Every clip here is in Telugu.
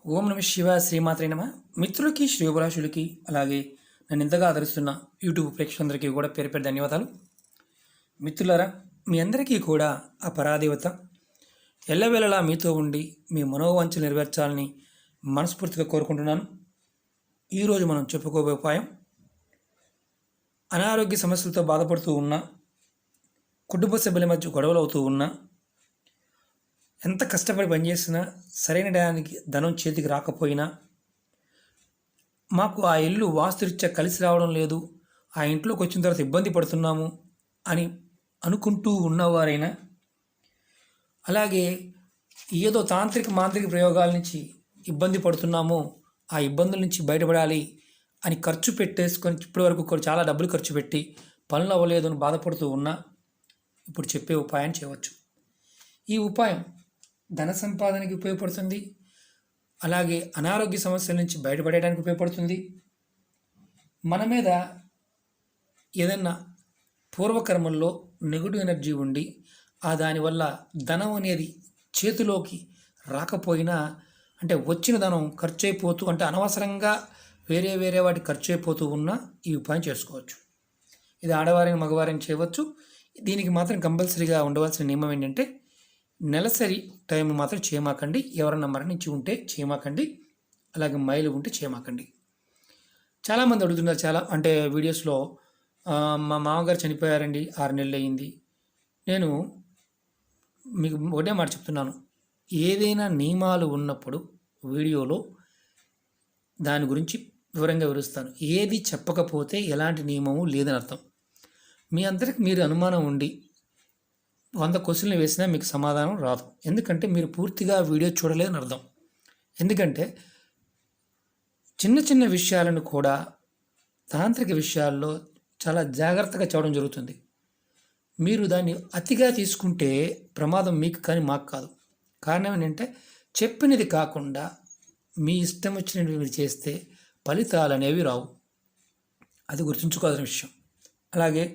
ఓం నమ శివాయ శ్రీమాత్రే నమ. మిత్రులకి శ్రేయోభిలాషులకి అలాగే నన్ను ఇంతగా ఆదరిస్తున్న యూట్యూబ్ ప్రేక్షకులందరికీ కూడా పేరు పేరు ధన్యవాదాలు. మిత్రులారా, మీ అందరికీ కూడా ఆ పరాదేవత ఎల్లవేళలా మీతో ఉండి మీ మనోవాంఛలు నెరవేర్చాలని మనస్ఫూర్తిగా కోరుకుంటున్నాను. ఈరోజు మనం చెప్పుకోబోయే ఉపాయం, అనారోగ్య సమస్యలతో బాధపడుతూ ఉన్న, కుటుంబ సభ్యుల మధ్య గొడవలు అవుతూ ఉన్నా, ఎంత కష్టపడి పనిచేసినా సరైన టయానికి ధనం చేతికి రాకపోయినా, మాకు ఆ ఇల్లు వాస్తురీత్యా కలిసి రావడం లేదు, ఆ ఇంట్లోకి వచ్చిన తర్వాత ఇబ్బంది పడుతున్నాము అని అనుకుంటూ ఉన్నవారైనా, అలాగే ఏదో తాంత్రిక మాంత్రిక ప్రయోగాల నుంచి ఇబ్బంది పడుతున్నాము, ఆ ఇబ్బందుల నుంచి బయటపడాలి అని ఖర్చు పెట్టేసుకొని ఇప్పటివరకు చాలా డబ్బులు ఖర్చు పెట్టి పనులు అవ్వలేదు అని బాధపడుతూ ఉన్నా, ఇప్పుడు చెప్పే ఉపాయం చేయవచ్చు. ఈ ఉపాయం ధన సంపాదనకి ఉపయోగపడుతుంది, అలాగే అనారోగ్య సమస్యల నుంచి బయటపడడానికి ఉపయోగపడుతుంది. మన మీద ఏదన్నా పూర్వకర్మల్లో నెగిటివ్ ఎనర్జీ ఉండి దానివల్ల ధనం అనేది చేతిలోకి రాకపోయినా, అంటే వచ్చిన ధనం ఖర్చు అయిపోతూ, అంటే అనవసరంగా వేరే వాటికి ఖర్చు అయిపోతూ ఉన్నా ఈ ఉపాయం చేసుకోవచ్చు. ఇది ఆడవారిని మగవారిని చేయవచ్చు. దీనికి మాత్రం కంపల్సరీగా ఉండవలసిన నియమం ఏంటంటే, నెలసరి టైం మాత్రం చేయమాకండి. ఎవరన్నా మరణించి ఉంటే చేయమాకండి, అలాగే మైలు ఉంటే చేయమాకండి. చాలామంది అడుగుతున్నారు, అంటే వీడియోస్లో మా మామగారు చనిపోయారండి, 6 నెలలు అయ్యింది. నేను మీకు ఒకటే మాట చెప్తున్నాను, ఏదైనా నియమాలు ఉన్నప్పుడు వీడియోలో దాని గురించి వివరంగా వివరిస్తాను. ఏది చెప్పకపోతే ఎలాంటి నియమము లేదని అర్థం. మీ అందరికి మీరు అనుమానం ఉండి 100 క్వశ్చన్లు వేసినా మీకు సమాధానం రాదు. ఎందుకంటే మీరు పూర్తిగా వీడియో చూడలేదని అర్థం. ఎందుకంటే చిన్న చిన్న విషయాలను కూడా తాంత్రిక విషయాల్లో చాలా జాగ్రత్తగా చూడడం జరుగుతుంది. మీరు దాన్ని అతిగా తీసుకుంటే ప్రమాదం మీకు కానీ మాకు కాదు. కారణం ఏంటంటే, చెప్పినది కాకుండా మీ ఇష్టం వచ్చినవి మీరు చేస్తే ఫలితాలు అనేవి రావు. అది గుర్తుంచుకోవాల్సిన విషయం. అలాగే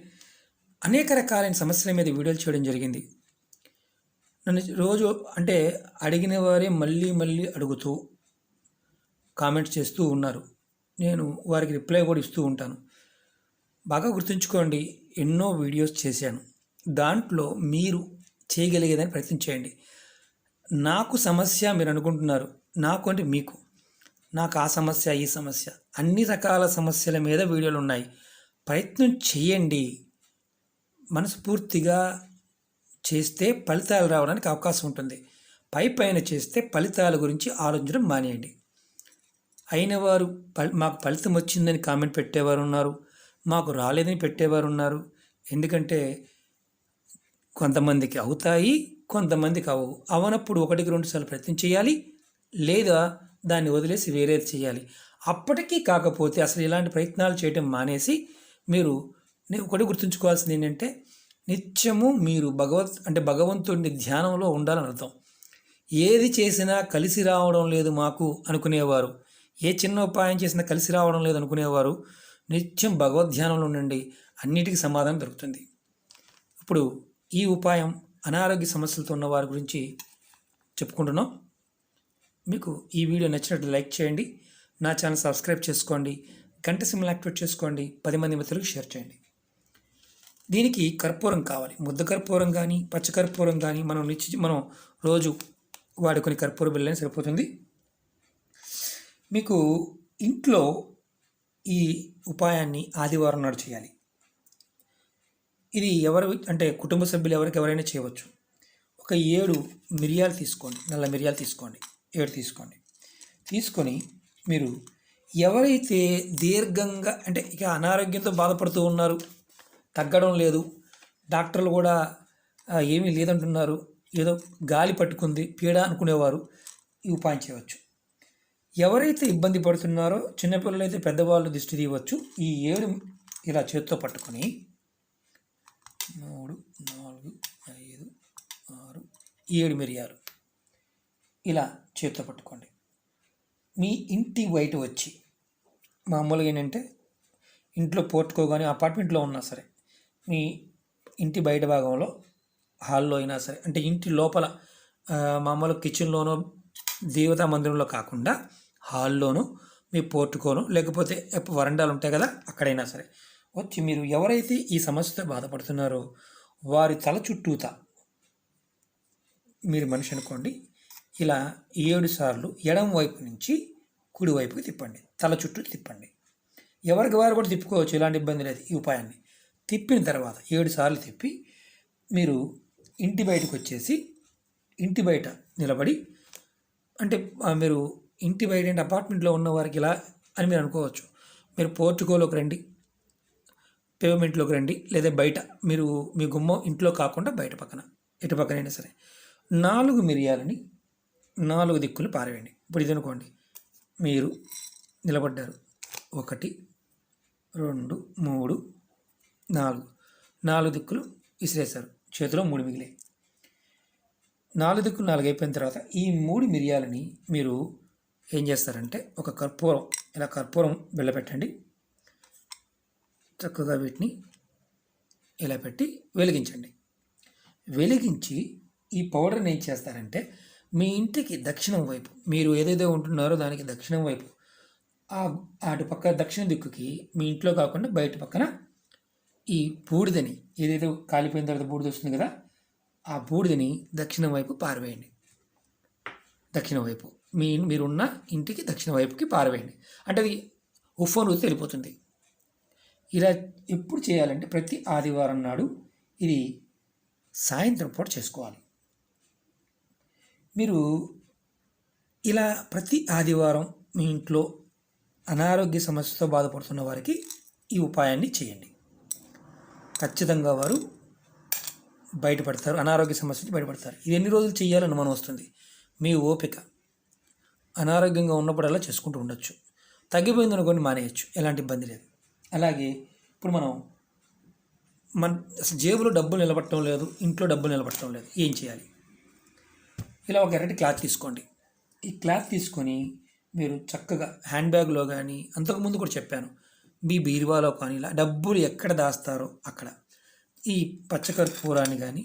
అనేక రకాలైన సమస్యల మీద వీడియోలు చేయడం జరిగింది. నన్ను రోజు అంటే అడిగిన వారే మళ్ళీ అడుగుతూ కామెంట్స్ చేస్తూ ఉన్నారు. నేను వారికి రిప్లై కూడా ఇస్తూ ఉంటాను. బాగా గుర్తుంచుకోండి, ఎన్నో వీడియోస్ చేశాను. దాంట్లో మీరు చేయగలిగేదని ప్రయత్నం చేయండి. నాకు సమస్య మీరు అనుకుంటున్నారు, నాకు అంటే మీకు, నాకు ఆ సమస్య ఈ సమస్య, అన్ని రకాల సమస్యల మీద వీడియోలు ఉన్నాయి. ప్రయత్నం చేయండి. మనస్ఫూర్తిగా చేస్తే ఫలితాలు రావడానికి అవకాశం ఉంటుంది. పైన చేస్తే ఫలితాల గురించి ఆలోచించడం మానేయండి. అయినవారు మాకు ఫలితం వచ్చిందని కామెంట్ పెట్టేవారు ఉన్నారు, మాకు రాలేదని పెట్టేవారు ఉన్నారు. ఎందుకంటే కొంతమందికి అవుతాయి, కొంతమందికి అవ్వవు. అవనప్పుడు 1-2 సార్లు ప్రయత్నం చేయాలి, లేదా దాన్ని వదిలేసి వేరేది చేయాలి. అప్పటికీ కాకపోతే అసలు ఇలాంటి ప్రయత్నాలు చేయడం మానేసి, మీరు ఒకటి గుర్తుంచుకోవాల్సింది ఏంటంటే, నిత్యము మీరు భగవంతుడిని ధ్యానంలో ఉండాలని అర్థం. ఏది చేసినా కలిసి రావడం లేదు మాకు అనుకునేవారు, ఏ చిన్న ఉపాయం చేసినా కలిసి రావడం లేదు అనుకునేవారు, నిత్యం భగవద్ధ్యానంలో ఉండండి, అన్నిటికీ సమాధానం దొరుకుతుంది. ఇప్పుడు ఈ ఉపాయం అనారోగ్య సమస్యలతో ఉన్న వారి గురించి చెప్పుకుంటున్నాం. మీకు ఈ వీడియో నచ్చినట్టు లైక్ చేయండి, నా ఛానల్ సబ్స్క్రైబ్ చేసుకోండి, గంట సింబల్ యాక్టివేట్ చేసుకోండి, 10 మంది మిత్రులకు షేర్ చేయండి. దీనికి కర్పూరం కావాలి. ముద్ద కర్పూరం కానీ పచ్చ కర్పూరం కానీ మనం రోజు వాడుకొని కర్పూర బిళ్ళని సరిపోతుంది. మీకు ఇంట్లో ఈ ఉపాయాన్ని ఆదివారం నాడు చేయాలి. ఇది కుటుంబ సభ్యులు ఎవరైనా చేయవచ్చు. ఒక 7 మిరియాలు తీసుకోండి, నల్ల మిరియాలు తీసుకోండి, 7 తీసుకోండి. తీసుకొని మీరు ఎవరైతే దీర్ఘంగా ఇక అనారోగ్యంతో బాధపడుతూ ఉన్నారు, తగ్గడం లేదు, డాక్టర్లు కూడా ఏమీ లేదంటున్నారు, ఏదో గాలి పట్టుకుంది పీడ అనుకునేవారు ఈ ఉపాయం చేయవచ్చు. ఎవరైతే ఇబ్బంది పడుతున్నారో, చిన్నపిల్లలు అయితే పెద్దవాళ్ళు దిష్టి తీయవచ్చు. ఈ 7 ఇలా చేతితో పట్టుకొని 3, 4, 5, 6, 7 మిరియాలు ఇలా చేతితో పట్టుకోండి. మీ ఇంటి బయట వచ్చి, మామూలుగా ఏంటంటే ఇంట్లో పోర్టుకో కానీ అపార్ట్మెంట్లో ఉన్నా సరే, మీ ఇంటి బయట భాగంలో హాల్లో అయినా సరే, అంటే ఇంటి లోపల మామూలు కిచెన్లోనో దేవతా మందిరంలో కాకుండా హాల్లోనూ మీ పోర్టుకోను లేకపోతే వరండాలు ఉంటాయి కదా, అక్కడైనా సరే వచ్చి మీరు ఎవరైతే ఈ సమస్యతో బాధపడుతున్నారో వారి తల చుట్టూతా మీరు మనిషి అనుకోండి, ఇలా 7 సార్లు ఎడం వైపు నుంచి కుడి వైపుకి తిప్పండి, తల చుట్టూ తిప్పండి. ఎవరికి వారు కూడా తిప్పుకోవచ్చు, ఎలాంటి ఇబ్బంది లేదు. ఈ ఉపాయాన్ని తిప్పిన తర్వాత 7 సార్లు తిప్పి మీరు ఇంటి బయటకు వచ్చేసి ఇంటి బయట నిలబడి, అంటే మీరు ఇంటి బయట అంటే అపార్ట్మెంట్లో ఉన్న వారికి ఇలా అని మీరు అనుకోవచ్చు. మీరు పోర్చుకోలోకి రండి, పేమెంట్లోకి రండి, లేదా బయట మీరు మీ గుమ్మం ఇంట్లో కాకుండా బయట పక్కన ఎటు పక్కనైనా సరే 4 మిరియాలని 4 దిక్కులు పారవేయండి. ఇప్పుడు ఇది అనుకోండి, మీరు నిలబడ్డారు, 1 2 3 4 దిక్కులు విసిరేశారు, చేతిలో 3 మిగిలాయి. 4 దిక్కులు 4 అయిపోయిన తర్వాత ఈ 3 మిరియాలని మీరు ఏం చేస్తారంటే ఒక కర్పూరం, ఇలా కర్పూరం వెళ్ళపెట్టండి. చక్కగా వీటిని ఇలా పెట్టి వెలిగించండి. వెలిగించి ఈ పౌడర్ని ఏం చేస్తారంటే మీ ఇంటికి దక్షిణం వైపు, మీరు ఏదైతే ఉంటున్నారో దానికి దక్షిణం వైపు అటు పక్క దక్షిణ దిక్కుకి మీ ఇంట్లో కాకుండా బయట పక్కన ఈ బూడిదని, ఏదైతే కాలిపోయిన తర్వాత బూడిద వస్తుంది కదా, ఆ బూడిదని దక్షిణం వైపు పారవేయండి. దక్షిణ వైపు మీరున్న ఇంటికి దక్షిణ వైపుకి పారవేయండి. అంటే అది ఉఫ్ఫోన్ ఊరితే వెళ్ళిపోతుంది. ఇలా ఎప్పుడు చేయాలంటే ప్రతి ఆదివారం నాడు ఇది సాయంత్రం పూట చేసుకోవాలి. మీరు ఇలా ప్రతి ఆదివారం మీ ఇంట్లో అనారోగ్య సమస్యతో బాధపడుతున్న వారికి ఈ ఉపాయాన్ని చేయండి. ఖచ్చితంగా వారు బయటపడతారు, అనారోగ్య సమస్య నుంచి బయటపడతారు. ఇది ఎన్ని రోజులు చేయాలని అనుమానం వస్తుంది, మీ ఓపిక. అనారోగ్యంగా ఉన్నప్పుడల్లా చేసుకుంటూ ఉండొచ్చు, తగ్గిపోయింది అనుకోండి మానేయచ్చు, ఎలాంటి ఇబ్బంది లేదు. అలాగే ఇప్పుడు మన అసలు జేబులో డబ్బులు నిలబట్టడం లేదు, ఇంట్లో డబ్బులు నిలబట్టడం లేదు, ఏం చేయాలి? ఇలా ఒక ఎర్రటి క్లాత్ తీసుకోండి. ఈ క్లాత్ తీసుకొని మీరు చక్కగా హ్యాండ్ బ్యాగ్లో కానీ, అంతకుముందు కూడా చెప్పాను, మీ బీరువాలో కానీ ఇలా డబ్బులు ఎక్కడ దాస్తారో అక్కడ ఈ పచ్చకర్పూరాన్ని కానీ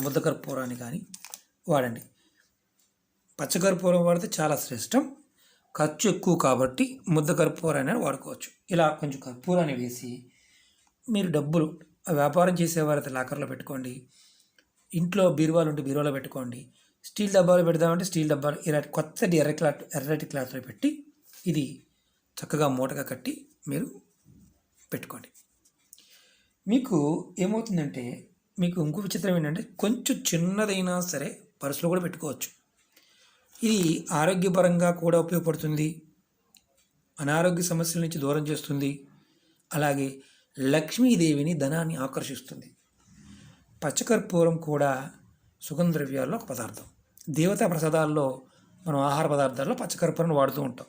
ముద్ద కర్పూరాన్ని కానీ వాడండి. పచ్చకర్పూరం వాడితే చాలా శ్రేష్టం, ఖర్చు ఎక్కువ కాబట్టి ముద్ద కర్పూరాన్ని వాడుకోవచ్చు. ఇలా కొంచెం కర్పూరాన్ని వేసి మీరు డబ్బులు వ్యాపారం చేసేవారైతే లాకర్లో పెట్టుకోండి, ఇంట్లో బీరువాలు ఉంటే బీరువాలో పెట్టుకోండి, స్టీల్ డబ్బాలు పెడదామంటే స్టీల్ డబ్బాలు, ఇలా కొత్తటి ఎర్రటి క్లాత్లో పెట్టి ఇది చక్కగా మూటగా కట్టి మీరు పెట్టుకోండి. మీకు ఏమవుతుందంటే, మీకు ఇంకో విచిత్రం ఏంటంటే, కొంచెం చిన్నదైనా సరే పర్సులో కూడా పెట్టుకోవచ్చు. ఇది ఆరోగ్యపరంగా కూడా ఉపయోగపడుతుంది, అనారోగ్య సమస్యల నుంచి దూరం చేస్తుంది, అలాగే లక్ష్మీదేవిని ధనాన్ని ఆకర్షిస్తుంది. పచ్చకర్పూరం కూడా సుగంధ ద్రవ్యాల్లో ఒక పదార్థం. దేవతా ప్రసాదాల్లో మనం ఆహార పదార్థాల్లో పచ్చకర్పూరం వాడుతూ ఉంటాం.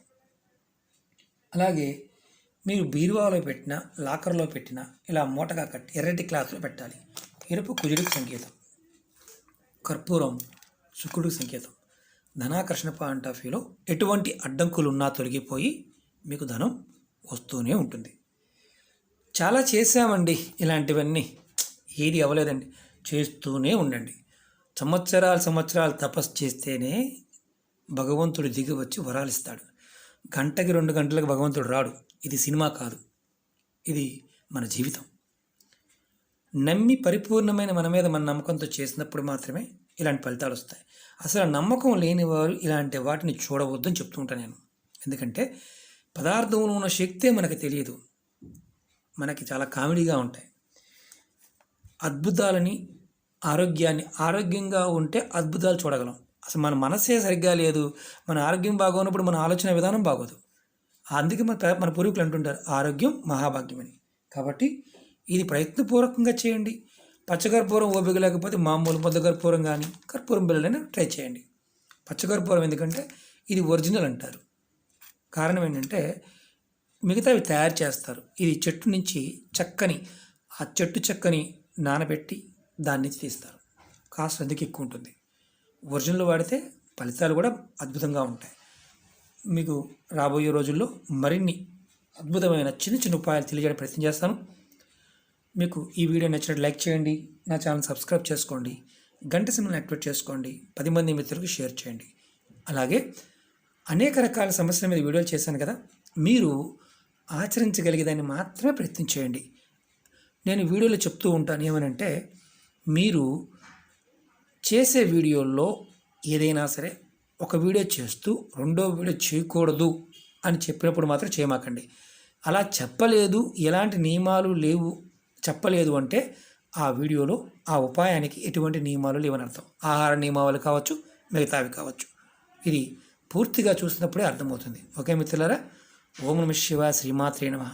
అలాగే మీరు బీరువాలో పెట్టిన, లాకర్లో పెట్టిన ఇలా మూటగా కట్టి ఎర్రటి క్లాత్లో పెట్టాలి. ఎరుపు కుజుడికి సంకేతం, కర్పూరం శుక్రుడికి సంకేతం. ధనాకర్షణ పాయింట్ ఆఫ్ వ్యూలో ఎటువంటి అడ్డంకులు ఉన్నా తొలగిపోయి మీకు ధనం వస్తూనే ఉంటుంది. చాలా చేసామండి ఇలాంటివన్నీ, ఏది అవ్వలేదండి, చేస్తూనే ఉండండి. సంవత్సరాలు తపస్సు చేస్తేనే భగవంతుడు దిగి వచ్చి వరాలిస్తాడు. గంటకి 2 గంటలకు భగవంతుడు రాడు. ఇది సినిమా కాదు, ఇది మన జీవితం. నమ్మి పరిపూర్ణమైన మన మీద మన నమ్మకంతో చేసినప్పుడు మాత్రమే ఇలాంటి ఫలితాలు వస్తాయి. అసలు నమ్మకం లేని వారు ఇలాంటి వాటిని చూడవద్దని చెప్తూ ఉంటాను నేను. ఎందుకంటే పదార్థంలో ఉన్న శక్తే మనకు తెలియదు, మనకి చాలా కామెడీగా ఉంటాయి. అద్భుతాలని, ఆరోగ్యంగా ఉంటే అద్భుతాలు చూడగలం. అసలు మన మనసే సరిగ్గా లేదు, మన ఆరోగ్యం బాగోనప్పుడు మన ఆలోచన విధానం బాగోదు. అందుకే మన పూర్వీకులు అంటుంటారు ఆరోగ్యం మహాభాగ్యం అని. కాబట్టి ఇది ప్రయత్నపూర్వకంగా చేయండి. పచ్చకర్పూరం ఓపిక లేకపోతే మామూలు ముద్ద కర్పూరం కానీ కర్పూరం బిళ్ళని ట్రై చేయండి. పచ్చకర్పూరం ఎందుకంటే ఇది ఒరిజినల్ అంటారు. కారణం ఏంటంటే మిగతావి తయారు చేస్తారు, ఇది చెట్టు నుంచి ఆ చెట్టు చెక్కని నానబెట్టి దాన్ని తీస్తారు, కాస్ట్ అందుకు ఎక్కువ ఉంటుంది. ఒరిజినల్ వాడితే ఫలితాలు కూడా అద్భుతంగా ఉంటాయి. మీకు రాబోయే రోజుల్లో మరిన్ని అద్భుతమైన చిన్న ఉపాయాలు తెలియజేయడం ప్రయత్నం చేస్తాను. మీకు ఈ వీడియో నచ్చినట్టు లైక్ చేయండి, నా ఛానల్ సబ్స్క్రైబ్ చేసుకోండి, గంట సింబల్ని యాక్టివేట్ చేసుకోండి, 10 మంది మిత్రులకు షేర్ చేయండి. అలాగే అనేక రకాల సమస్యల మీద వీడియోలు చేశాను కదా, మీరు ఆచరించగలిగేదాన్ని మాత్రమే ప్రయత్నం చేయండి. నేను వీడియోలో చెప్తూ ఉంటాను ఏమనంటే, మీరు చేసే వీడియోల్లో ఏదైనా సరే ఒక వీడియో చేస్తూ రెండో వీడియో చేయకూడదు అని చెప్పినప్పుడు మాత్రం చేయమాకండి. అలా చెప్పలేదు, ఎలాంటి నియమాలు లేవు చెప్పలేదు అంటే ఆ వీడియోలో ఆ ఉపాయానికి ఎటువంటి నియమాలు లేవని అర్థం. ఆహార నియమాలు కావచ్చు, మిగతావి కావచ్చు. ఇది పూర్తిగా చూసినప్పుడే అర్థమవుతుంది. ఓకే మిత్రులారా, ఓం నమః శివాయ, శ్రీమాత్రే నమః.